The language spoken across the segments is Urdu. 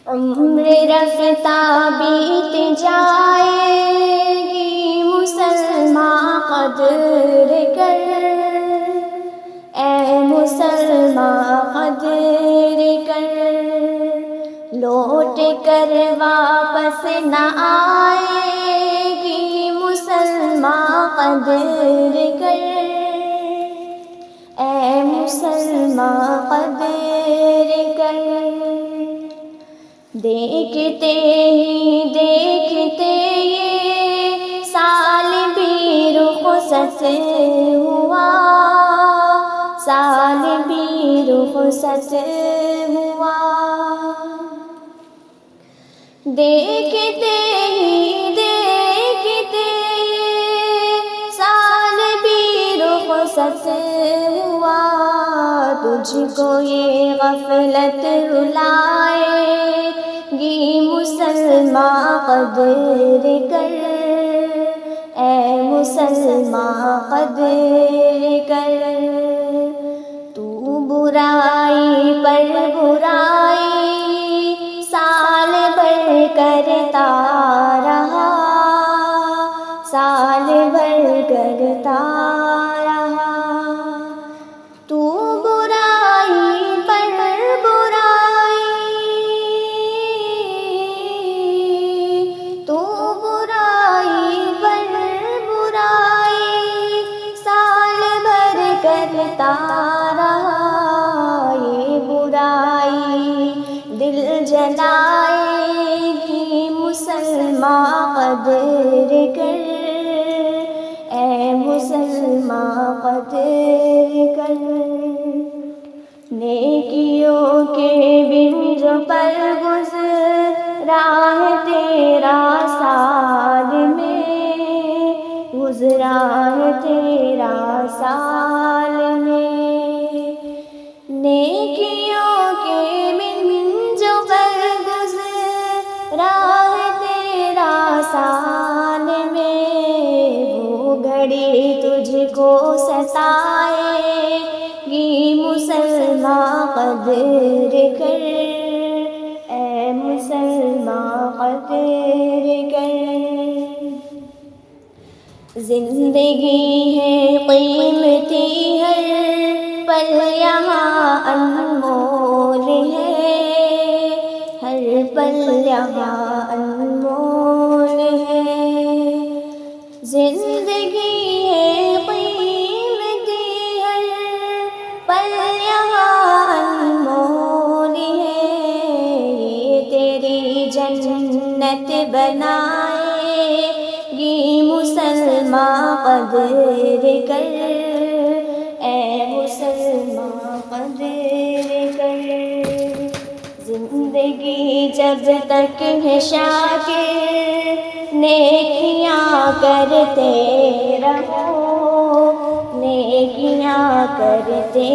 عمر رفتہ بیت جائے گی مسلمان قدر کر، اے مسلمان قدر کر، لوٹ کر واپس نہ آئے گی مسلمان قدر کر، اے مسلمان قدر کر۔ دیکھتے ہی دیکھتے یہ سال بھی رخصت ہوا، سال بھی رخصت ہوا، دیکھتے ہی دیکھتے یہ سال بھی رخصت ہوا، تجھ کو یہ غفلت رلائے گی مسلمان قدر کر، اے مسلمان قدر کر۔ تو برائی پر برائی سال بھر کرتا رہا، سال بھر کرتا رہا، تو برائی پر برائی، تو برائی پر برائی سال بھر کرتا رہا، یہ برائی دل جلائے گی مسلمان قدر کر، اے مسلمان قدر کر۔ نیکیوں کے بن جو پر گزرا ہے تیرا سال میں، گزرا ہے تیرا سال میں، نیکیوں کے بن جو پر گزرا ہے تیرا سال میں، وہ گھڑی تجھ کو ستائے گی مسلمان قدر کر، اے مسلمان قدر کر۔ زندگی ہے قیمتی ہر پل یہاں انمول ہے، ہر پل یہاں انمول ہے، زندگی ہے قیمتی ہر پل یہاں انمول ہے، یہ تیری جنت بنائے گی مسلمان قدر کر، اے مسلمان قدر کر۔ زندگی جب تک ہے شاکر نیکیاں کرتے رہو، نیکیاں کرتے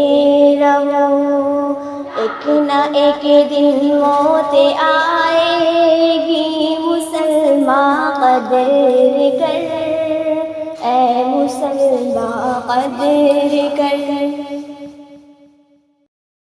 رہو، ایک نہ ایک دن موت آئے گی مسلمان قدر کر، اے مسلمان قدر